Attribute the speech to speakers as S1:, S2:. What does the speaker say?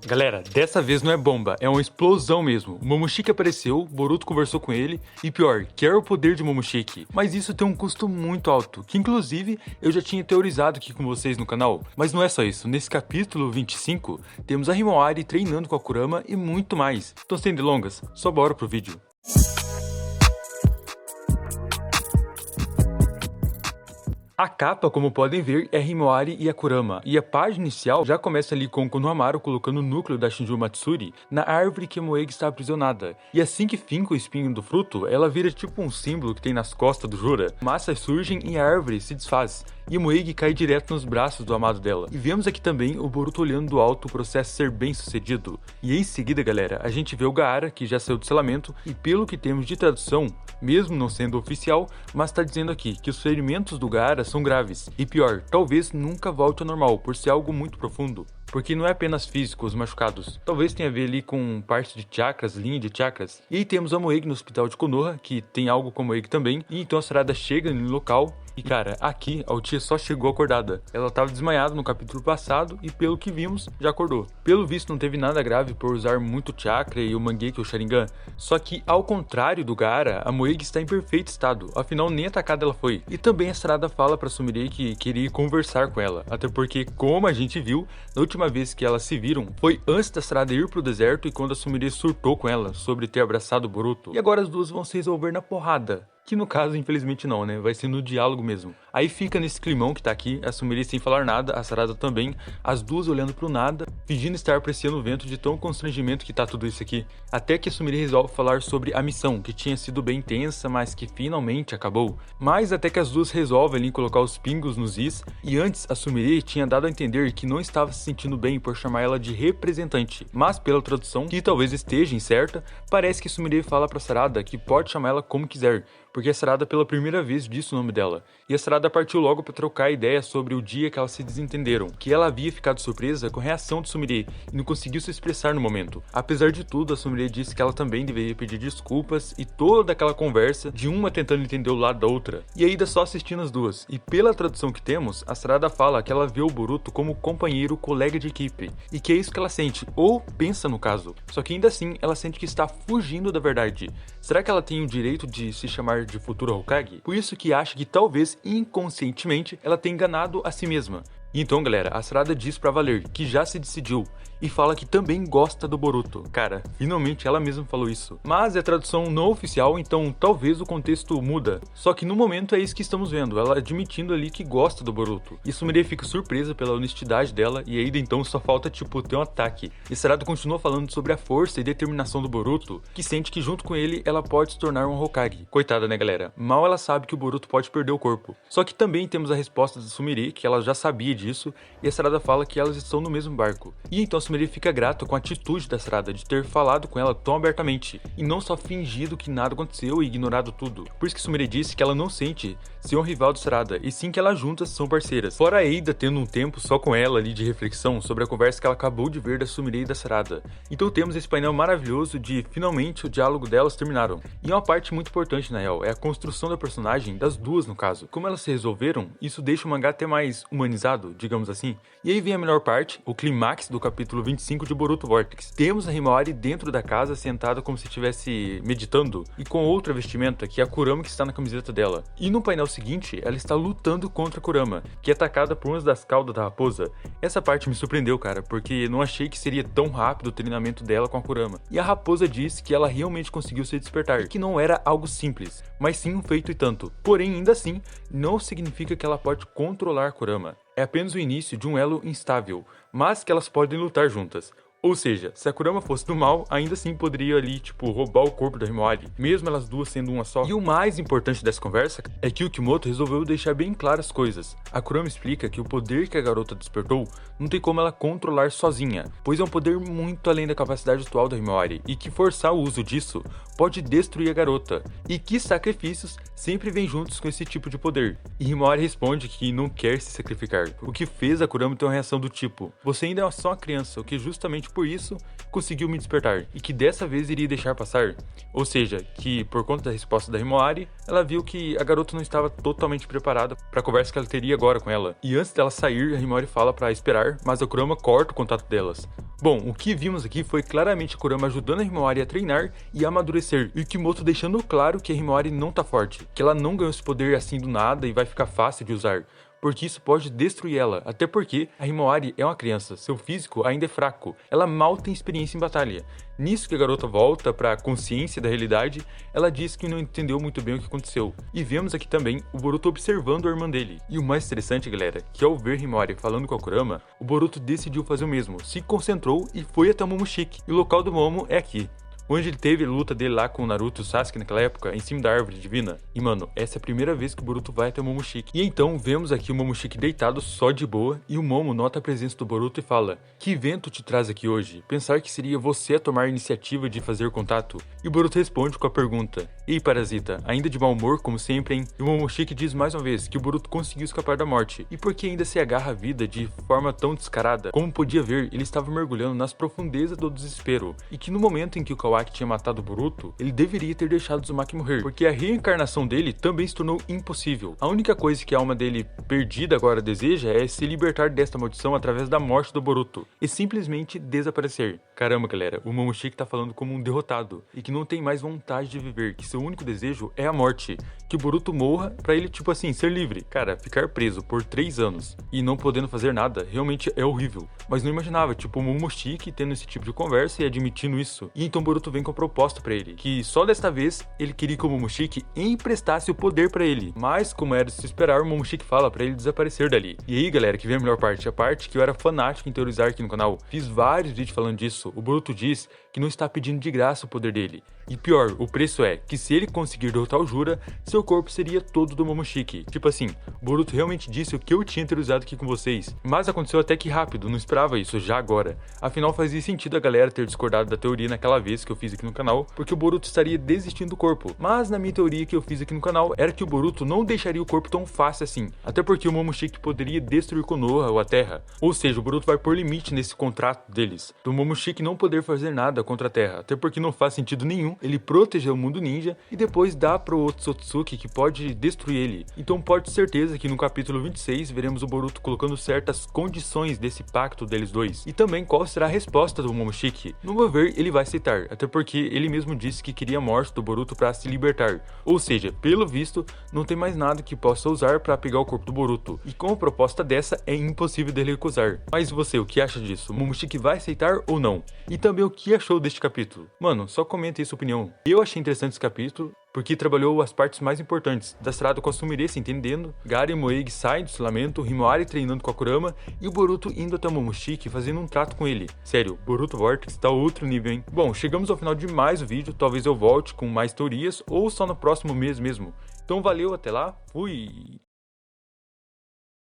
S1: Galera, dessa vez não é bomba, é uma explosão mesmo. O Momoshiki apareceu, Boruto conversou com ele e pior, quer o poder de Momoshiki. Mas isso tem um custo muito alto, que inclusive eu já tinha teorizado aqui com vocês no canal. Mas não é só isso, nesse capítulo 25 temos a Himawari treinando com a Kurama e muito mais. Então sem delongas, só bora pro vídeo. A capa, como podem ver, é Himawari e a Kurama, e a página inicial já começa ali com Konohamaru colocando o núcleo da Shinju Matsuri na árvore que a Moegi está aprisionada. E assim que finca o espinho do fruto, ela vira tipo um símbolo que tem nas costas do Jura. Massas surgem e a árvore se desfaz. E a Moegi cai direto nos braços do amado dela. E vemos aqui também o Boruto olhando do alto o processo ser bem sucedido. E em seguida, galera, a gente vê o Gaara, que já saiu do selamento, e pelo que temos de tradução, mesmo não sendo oficial, mas está dizendo aqui que os ferimentos do Gaara são graves. E pior, talvez nunca volte ao normal, por ser algo muito profundo. Porque não é apenas físico os machucados, talvez tenha a ver ali com parte de chakras, linha de chakras. E aí temos a Moegi no hospital de Konoha, que tem algo com a Moegi também, e então a Sarada chega no local. E cara, aqui a Uchiha só chegou acordada. Ela estava desmaiada no capítulo passado e pelo que vimos, já acordou. Pelo visto não teve nada grave por usar muito chakra e o Mangekyo Sharingan. Só que ao contrário do Gaara, a Moegi está em perfeito estado, afinal nem atacada ela foi. E também a Sarada fala para Sumire que queria conversar com ela, até porque como a gente viu, na última vez que elas se viram, foi antes da Sarada ir pro deserto e quando a Sumire surtou com ela sobre ter abraçado o Boruto. E agora as duas vão se resolver na porrada. Que no caso, infelizmente não, né? Vai ser no diálogo mesmo. Aí fica nesse climão que tá aqui, a Sumire sem falar nada, a Sarada também, as duas olhando pro nada, fingindo estar apreciando o vento de tão constrangimento que tá tudo isso aqui. Até que a Sumire resolve falar sobre a missão, que tinha sido bem tensa, mas que finalmente acabou. Mas até que as duas resolvem ali colocar os pingos nos is, e antes a Sumire tinha dado a entender que não estava se sentindo bem por chamar ela de representante. Mas pela tradução, que talvez esteja incerta, parece que Sumire fala pra Sarada que pode chamar ela como quiser, porque a Sarada pela primeira vez disse o nome dela. E a Sarada partiu logo para trocar ideia sobre o dia que elas se desentenderam, que ela havia ficado surpresa com a reação de Sumire e não conseguiu se expressar no momento. Apesar de tudo, a Sumire disse que ela também deveria pedir desculpas e toda aquela conversa de uma tentando entender o lado da outra. E ainda só assistindo as duas. E pela tradução que temos, a Sarada fala que ela vê o Boruto como companheiro, colega de equipe, e que é isso que ela sente, ou pensa no caso. Só que ainda assim, ela sente que está fugindo da verdade. Será que ela tem o direito de se chamar de futura Hokage? Por isso que acha que talvez inconscientemente ela tenha enganado a si mesma. E então, galera, a Sarada diz pra valer que já se decidiu e fala que também gosta do Boruto. Cara, finalmente ela mesma falou isso. Mas é tradução não oficial, então talvez o contexto muda. Só que no momento é isso que estamos vendo, ela admitindo ali que gosta do Boruto. E Sumire fica surpresa pela honestidade dela e ainda então só falta tipo ter um ataque. E Sarada continua falando sobre a força e determinação do Boruto, que sente que junto com ele ela pode se tornar um Hokage. Coitada, né, galera? Mal ela sabe que o Boruto pode perder o corpo. Só que também temos a resposta da Sumire, que ela já sabia disso, e a Sarada fala que elas estão no mesmo barco. E então a Sumire fica grata com a atitude da Sarada de ter falado com ela tão abertamente, e não só fingido que nada aconteceu e ignorado tudo. Por isso que Sumire disse que ela não sente ser um rival de Sarada, e sim que elas juntas são parceiras. Fora a Eida tendo um tempo só com ela ali de reflexão sobre a conversa que ela acabou de ver da Sumire e da Sarada. Então temos esse painel maravilhoso de finalmente o diálogo delas terminaram. E uma parte muito importante na real, é a construção da personagem das duas no caso. Como elas se resolveram, isso deixa o mangá até mais humanizado, digamos assim. E aí vem a melhor parte, o clímax do capítulo 25 de Boruto Vortex. Temos a Himawari dentro da casa, sentada como se estivesse meditando, e com outra vestimenta, que é a Kurama que está na camiseta dela. E no painel seguinte, ela está lutando contra a Kurama, que é atacada por uma das caudas da raposa. Essa parte me surpreendeu, cara, porque não achei que seria tão rápido o treinamento dela com a Kurama. E a raposa diz que ela realmente conseguiu se despertar, e que não era algo simples, mas sim um feito e tanto. Porém, ainda assim, não significa que ela pode controlar a Kurama. É apenas o início de um elo instável, mas que elas podem lutar juntas. Ou seja, se a Kurama fosse do mal, ainda assim poderia ali, tipo, roubar o corpo da Himawari, mesmo elas duas sendo uma só. E o mais importante dessa conversa é que o Kimoto resolveu deixar bem claras as coisas. A Kurama explica que o poder que a garota despertou não tem como ela controlar sozinha, pois é um poder muito além da capacidade atual da Himawari, e que forçar o uso disso pode destruir a garota, e que sacrifícios sempre vêm juntos com esse tipo de poder. E Himawari responde que não quer se sacrificar, o que fez a Kurama ter uma reação do tipo: você ainda é só uma criança, o que justamente justamente por isso conseguiu me despertar, e que dessa vez iria deixar passar. Ou seja, que por conta da resposta da Himawari, ela viu que a garota não estava totalmente preparada para a conversa que ela teria agora com ela. E antes dela sair, a Himawari fala para esperar, mas a Kurama corta o contato delas. Bom, o que vimos aqui foi claramente a Kurama ajudando a Himawari a treinar e a amadurecer, e o Kimoto deixando claro que a Himawari não tá forte, que ela não ganhou esse poder assim do nada e vai ficar fácil de usar, porque isso pode destruir ela, até porque a Himawari é uma criança, seu físico ainda é fraco, ela mal tem experiência em batalha. Nisso que a garota volta para a consciência da realidade, ela diz que não entendeu muito bem o que aconteceu. E vemos aqui também o Boruto observando a irmã dele. E o mais interessante, galera, que ao ver Himawari falando com a Kurama, o Boruto decidiu fazer o mesmo, se concentrou e foi até o Momoshiki. E o local do Momo é aqui, onde ele teve a luta dele lá com o Naruto e o Sasuke naquela época, em cima da árvore divina. E mano, essa é a primeira vez que o Boruto vai até o Momoshiki. E então vemos aqui o Momoshiki deitado só de boa, e o Momo nota a presença do Boruto e fala: "Que vento te traz aqui hoje? Pensar que seria você a tomar a iniciativa de fazer contato?" E o Boruto responde com a pergunta: "Ei, parasita, ainda de mau humor como sempre, hein?" E o Momoshiki diz mais uma vez que o Boruto conseguiu escapar da morte, e por que ainda se agarra à vida de forma tão descarada? Como podia ver, ele estava mergulhando nas profundezas do desespero, e que no momento em que o Kawaki tinha matado o Boruto, ele deveria ter deixado Uzumaki morrer, porque a reencarnação dele também se tornou impossível. A única coisa que a alma dele perdida agora deseja é se libertar desta maldição através da morte do Boruto, e simplesmente desaparecer. Caramba, galera, o Momoshiki tá falando como um derrotado, e que não tem mais vontade de viver, que seu único desejo é a morte, que o Boruto morra pra ele, tipo assim, ser livre. Cara, ficar preso por 3 anos e não podendo fazer nada, realmente é horrível. Mas não imaginava, tipo, o Momoshiki tendo esse tipo de conversa e admitindo isso. E então o Boruto vem com a proposta pra ele, que só desta vez ele queria que o Momoshiki emprestasse o poder pra ele. Mas, como era de se esperar, o Momoshiki fala pra ele desaparecer dali. E aí, galera, que vem a melhor parte, a parte que eu era fanático em teorizar aqui no canal. Fiz vários vídeos falando disso. O Boruto diz que não está pedindo de graça o poder dele. E pior, o preço é que se ele conseguir derrotar o Jura, seu corpo seria todo do Momoshiki. Tipo assim, o Boruto realmente disse o que eu tinha teorizado aqui com vocês. Mas aconteceu até que rápido, não esperava isso já agora. Afinal, fazia sentido a galera ter discordado da teoria naquela vez que eu fiz aqui no canal, porque o Boruto estaria desistindo do corpo. Mas na minha teoria que eu fiz aqui no canal, era que o Boruto não deixaria o corpo tão fácil assim. Até porque o Momoshiki poderia destruir Konoha ou a Terra. Ou seja, o Boruto vai pôr limite nesse contrato deles, do Momoshiki não poder fazer nada contra a Terra. Até porque não faz sentido nenhum ele proteger o mundo ninja e depois dar pro Otsutsuki que pode destruir ele. Então pode ter certeza que no capítulo 26 veremos o Boruto colocando certas condições desse pacto deles dois. E também qual será a resposta do Momoshiki. No meu ver, ele vai aceitar, até porque ele mesmo disse que queria a morte do Boruto para se libertar. Ou seja, pelo visto, não tem mais nada que possa usar para pegar o corpo do Boruto. E com a proposta dessa, é impossível dele recusar. Mas você, o que acha disso? O Momoshiki vai aceitar ou não? E também o que achou deste capítulo? Mano, só comenta aí sua opinião. Eu achei interessante esse capítulo, porque trabalhou as partes mais importantes, da estrada com a Sumire se entendendo, Gaara e Moegi saem do isolamento, Himawari treinando com a Kurama, e o Boruto indo até o Momoshiki fazendo um trato com ele. Sério, Boruto Vortex tá outro nível, hein? Bom, chegamos ao final de mais um vídeo, talvez eu volte com mais teorias, ou só no próximo mês mesmo. Então valeu, até lá, fui!